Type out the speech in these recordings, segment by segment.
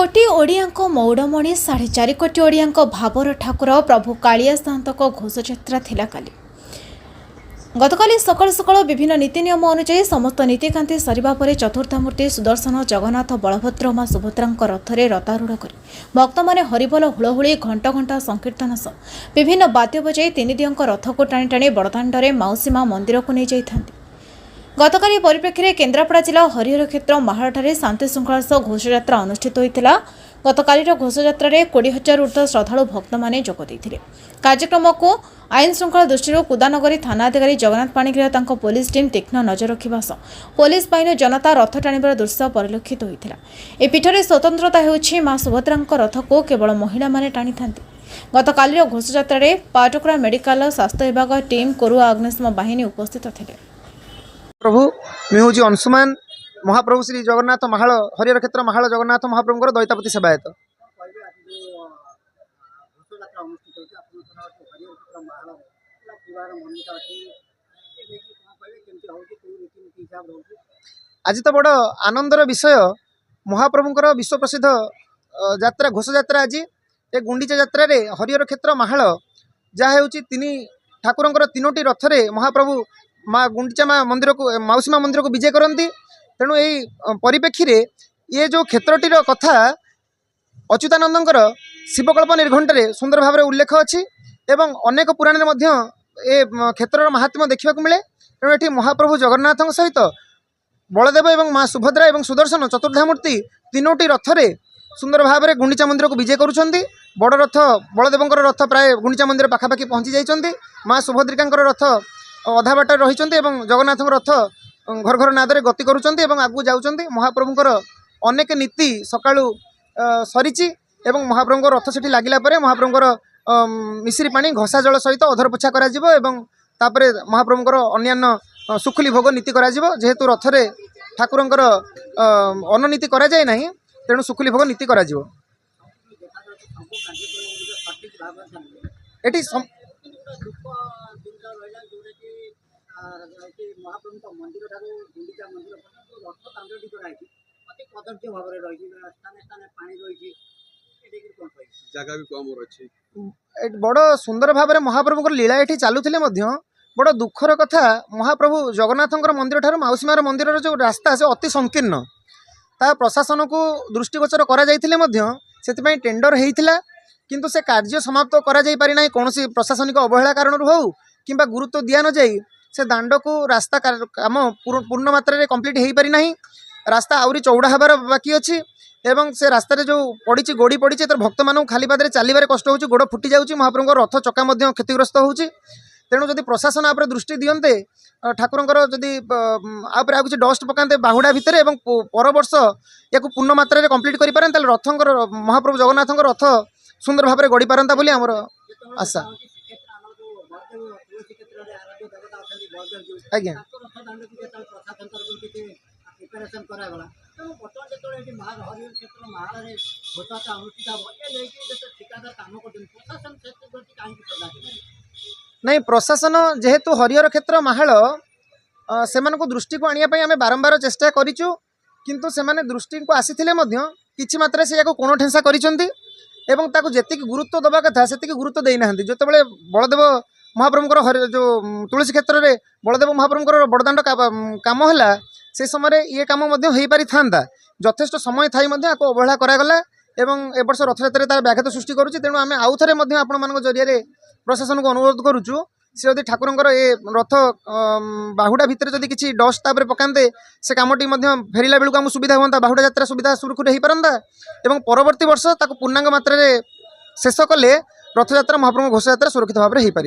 कोटी ओडियांक मौड़मणि 4.5 कोटी ओडियांक भावर ठाकुर प्रभु कालिया साहंतक घोषयात्रा थिला काली गतकाली सकाल सकाल विभिन्न नीति नियम अनुसार समस्त नीतिकांति सरिबा परे चतुर्थमूर्ति सुदर्शन जगन्नाथ बलभद्र मां सुभद्रांक रथरे रथारूढ़ करी भक्त माने हरिबोल हुलहुली घंटा घंटा संकीर्तन सह विभिन्न वाद्य बजाई तीन दियंक रथ को टाणी टाणी बड़दाण्डरे माउसी मां मंदिर को नहीं जाइथांती। गतकाली परिप्रेक्षी केन्द्रापड़ा जिला हरिहर क्षेत्र माहाठारे शांति श्रृंखला सह घोषयात्रा अनुष्ठित होता। गतकालीर घोषयात्रा 20,000 ऊर्ध्व श्रद्धालु भक्त माने जोग देइथिले। कार्यक्रम को आईन श्रृंखला दृष्टि कुदानगरी थाना अधिकारी जगन्नाथ पाणिग्राही तांको पुलिस टीम तीक्ष्ण नजर रखिबा सह पुलिस बाहिनी जनता रथ टाणिबार दृश्य परिलक्षित होइथिला। ए पीठरे स्वतंत्रता हेउछि मां सुभद्रांक रथ को केवल महिला माने टाणिथांती। गतकालीर घोषयात्रा पाटकुरा मेडिकल स्वास्थ्य विभाग टीम कोरुआ अग्निशम बाहिनी उपस्थित थिले। प्रभु मैं हूँ अंशुमान महाप्रभु श्री जगन्नाथ महाल हरिहर क्षेत्र महाल जगन्नाथ महाप्रभुଙ୍କର दैतापति सेवायत। आज तो बड़ आनंदर विषय महाप्रभुଙ୍କର विश्व प्रसिद्ध यात्रा घोष यात्रा आज ए गुंडीचा यात्रा रे हरिहर क्षेत्र महाल जहाँ हूँ तीन ठाकुरଙ୍କର तीनोटी रथरे महाप्रभु माँ गुंडीचा माँ मंदिर को माउसी माँ मंदिर को विजय करती। तेणु यही परिप्रेक्षी ये जो क्षेत्रटीर कथा अच्युतानंदर शिवकल्प निर्घंटे सुंदर भाव में उल्लेख अच्छी एवं अनेक पुराण ए क्षेत्र महात्म्य देखा मिले। तेणु ये महाप्रभु जगन्नाथ सहित बलदेव और माँ सुभद्रा और सुदर्शन चतुर्धामूर्ति तीनोटी रथरे सुंदर भाव में गुंडीचा मंदिर को विजय करुँच। बड़ रथ बलदेव रथ प्राय गुंडीचा मंदिर पाखापाखि पहुँची जाइए। माँ सुभद्रिका रथ अधा बाट रही जगन्नाथ रथ घर घर नादरे गति करुँच आगू जाऊँच। महाप्रभुंर अनेक नीति सकाळु सरी महाप्रभु रथ से लगिला महाप्रभुंर मिश्री पानी घसा जल सहित अधर पोछा कर महाप्रभुंर अन्यान्य सुखुली भोग नीति करा जेहेतु रथरे ठाकुरंकर अननीति करा जाए नहीं तेणु सुखुली भोग नीति करा एटी बड़ सुंदर भाव में महाप्रभु लीला ये चलुले बड़ दुखर कथा महाप्रभु जगन्नाथ मंदिर ठार माउसीमार मंदिर जो रास्ता से अति संकीर्ण ता प्रशासन को दृष्टिगोचर कर टेंडर होता किंतु से कार्य समाप्त करा जाई पारि नाही कौन प्रशासनिक अवहेला कारण हो कि गुरुत्व दिया न जाई से दांड को रास्ता काम पूर्ण मात्रा रे कंप्लीट हो पारि नाही। रास्ता आउरी चौड़ा हबार बाकी अच्छी एवं से रास्ता जो पड़ी गोड़ी पड़ी तो भक्त मानू खाली पादे चलवे कष्ट हो गोड़ फुटी जाऊँगी महाप्रभु रथ चक्का क्षतिग्रस्त होची। तेणु जदि प्रशासन आप दृष्टि दियंते ठाकुरंकर जदि आप किसी डस्ट पकाते बाहुड़ा भितर पर वर्ष या पूर्ण मात्रा रे कंप्लीट करि पारन ताले रथंकर महाप्रभु जगन्नाथंकर रथ सुंदर भाव में गड़ी पारंता बोली आमर आशा। आज्ञा नहीं प्रशासन जेहेतु हरिहर क्षेत्र महाल से दृष्टि को आने आम बारंबार चेष्टा करूँ किंतु से दृष्टि को आसी किछि मात्रा से कोण ठेंसा कर जी गुरुत्व दबा कथा से गुरुत्व देना जो बलदेव महाप्रभुंर जो तुलसी क्षेत्र में बलदेव महाप्रभुंर बड़दाण्ड काम है से समय ये कम हो पारि था यथेष्ट समय थी अवहेला करागला एवं ए वर्ष रथयात्रा तार व्याघात सृष्टि करुच्ची। तेणु आम आउ थे आपण जरिए प्रशासन को अनुरोध करुचु से यदि ठाकुरंकर ए रथ बाहुड़ा भितर जदि किसी डस्ट तापर पकाते से कामटी फेरला बेलू आम सुविधा हाँ बाहुड़ा यात्रा सुविधा सुरखुर हो पारंता एवं परवर्ती वर्ष ताको पूर्णांग मात्रा रे शेष कले रथयात्रा महाप्रभु घोष यात्रा सुरक्षित भाव में हो पार।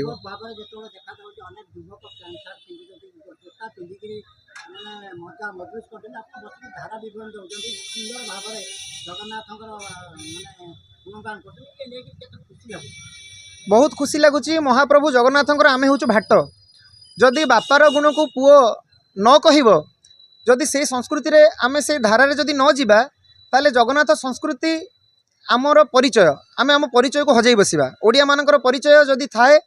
बहुत खुशी लगुच महाप्रभु जगन्नाथ आम हूँ भाट जदि बापार गुण को पुओ न कह जदि से संस्कृति रे आमे से धारा जदि न जीवा ताले जगन्नाथ संस्कृति आमर परिचय आमे आम परिचय को हजाई बसिबा। ओडिया मानकर परिचय जदि थाए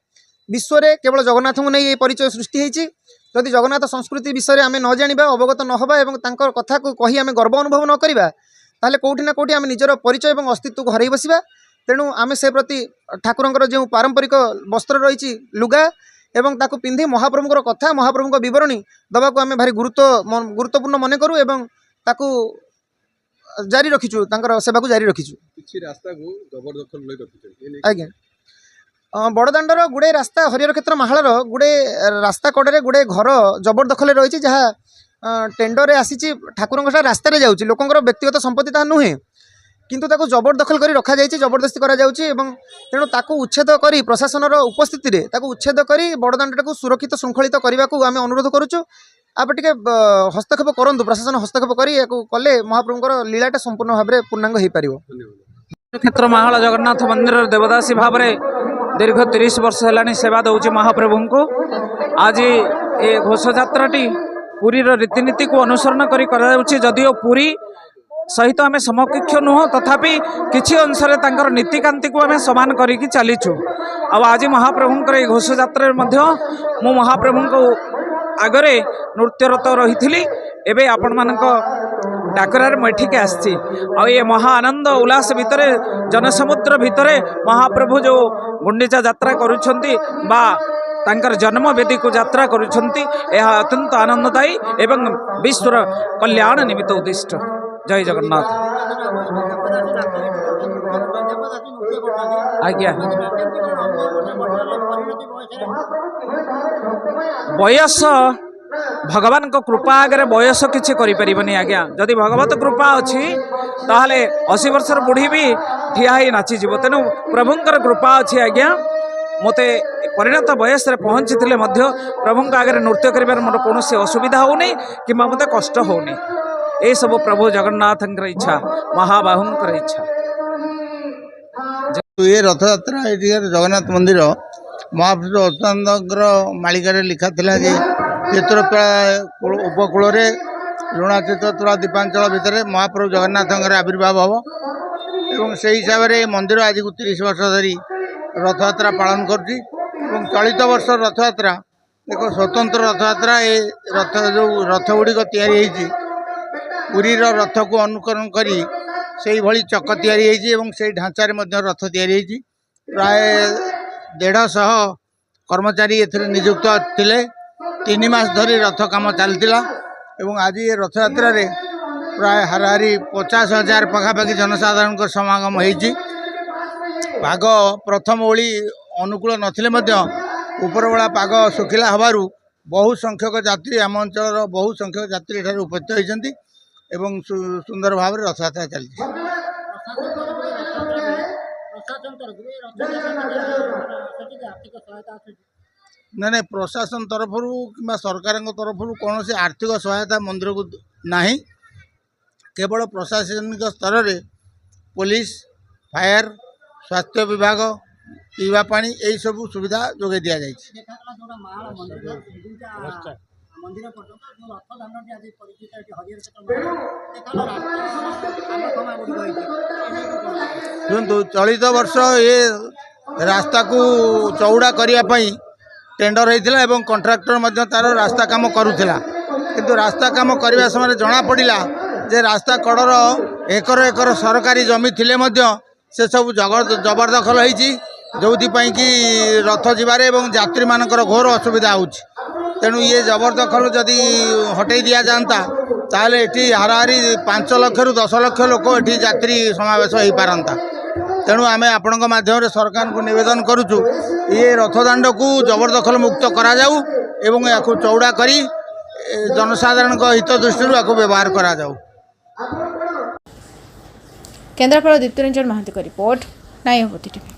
विश्व रे केवल जगन्नाथ को नहीं ये परिचय सृष्टि होती जदि जगन्नाथ संस्कृति विषय में आम न जाना अवगत न होबा एवं तांकर कथा को कही आम गर्व अनुभव न करवा ताहले कोठी ना कोठी आम निजर परिचय और अस्तित्व को हरई बसिबा। तेणु आम से प्रति ठाकुरंकर जो पारंपरिक वस्त्र रही लुगा एवं ताकू पिंधि महाप्रभुंर कथा महाप्रभुंर बरणी दबाक आम भारी गुरुत्वपूर्ण मन करूँ एवं ताकू जारी रखीचु सेवा को जारी रखीचु। आज्ञा बड़दाण्डर गुड़े रास्ता हरिहर क्षेत्र माहालर गुड़े रास्ता कड़े गुड़े घर जबरदखल रही जहाँ टेंडर आसी ठाकुर रास्तार जाऊँगी लोकंर व्यक्तिगत संपत्ति ता नुहे किंतु ताको जबरदखल कर रखा जाइए जबरदस्ती करा जाउची एवं तेणु ताको उच्छेद करी प्रशासन उपस्थिति रे ताको उच्छेद करी बड़दाण्ड को सुरक्षित श्रृंखलित करने को आम अनुरोध करुचु। आप टे हस्तक्षेप करूँ प्रशासन हस्तक्षेप कले महाप्रभुंर लीलाटा संपूर्ण भाव में पूर्णांग हो पार। क्षेत्र माहल जगन्नाथ मंदिर देवदासी भाव में दीर्घ 30 वर्ष है सेवा दौर महाप्रभु को। आज ये घोष यात्राटी पुरीर रीतिनीति को अनुसरण कर जदिओ पुरी सहित आम समकक्ष नुह तथापि किसी अंश नीतिकांति को आम सामान करके चलीचु। आज महाप्रभुंर ये घोष यात्रा मु महाप्रभु को आगरे नृत्यरत रही एवं आपण मान डाकरार मुठिके आसी ये महा आनंद उल्लास भितर जनसमुद्र भितर महाप्रभु जो गुंडीचा यात्रा करुछंती बा तांकर जन्मवेदी को यात्रा करुछंती यह अत्यंत आनंददायी एवं विश्वर कल्याण निमित्त उद्दिष्ट। जय जगन्नाथ। आज्ञा बयस भगवान को कृपा आगे बयस किसी करें आज्ञा जदि भगवत कृपा अच्छी ताहले 80 वर्षर बुढ़ी भी ठिया ही नाचीज तेणु प्रभुंकर कृपा अच्छी आज्ञा मते परिणत बयस पहुँची प्रभु आगे नृत्य कर मोर कौन असुविधा होनी कि मत कष्ट होनी ये सब प्रभु जगन्नाथ इच्छा महाबाहुंकर इच्छा। ये रथ यात्रा ये जगन्नाथ मंदिर महाप्रभु अच्युतानंद मालिकार लिखा था जे चित्रतुला उपकूल लुणा चित्रतुला दीपांचल भितर महाप्रभु जगन्नाथ आविर्भाव हम और से हिसाब से मंदिर आज को 30 वर्ष धरी रथ यात्रा पालन कर चलित वर्ष रथ यात्रा एक स्वतंत्र रथ यात्रा ये रथ जो रथ गुड़िक या पुरीर रथ को अनुकरण करी से भली चक या ढांचार रथ या प्राय 150 कर्मचारी नियुक्त थिले 3 मास धरी रथ काम चलता आज ये रथ यात्रा रे प्राय हाराहारी 50,000 पखापाखि जनसाधारण समागम होती। पाग प्रथम ओली अनुकूल नथिले उपरबेला पाग सुखिला हबारु बहु संख्यक यात्री आम अंचल बहु संख्यक यात्री एठार उपस्थित होती एवं सुंदर भाव रथ यात्रा चलती। ना प्रशासन तरफ कि सरकार तरफ कौन से आर्थिक सहायता मंदिर को नहीं केवल प्रशासनिक स्तर में पुलिस फायर स्वास्थ्य विभाग पीवा पानी यही सब सुविधा जोगे दि जाए। चलित वर्ष ये रास्ता को चौड़ा करने टेंडर होता एवं कंट्राक्टर तार रास्ता काम करुला किंतु रास्ता काम करने समय जना पड़ा जे रास्ता कड़र एकर एकर सरकारी जमी थिले से सब जबरदखल होती जो कि रथ जीवारे यात्री मानकर घोर असुविधा हो तेणु ये जबरदखल जदि हटई दि जाता ताहले एठी हाराहारी 5 लाख रु 10 लाख लोक एठी यात्री समावेश हो पारंता। तेणु आमे आपणक माध्यम सरकार को निवेदन करुचु ये रथदाण्ड को जबरदखल मुक्त करा जाऊ एवं या चौड़ा करी जनसाधारण हित दृष्टि या व्यवहार करा जाऊ। Kendrapara Diptiranjan Mohanty report Nayabati TV.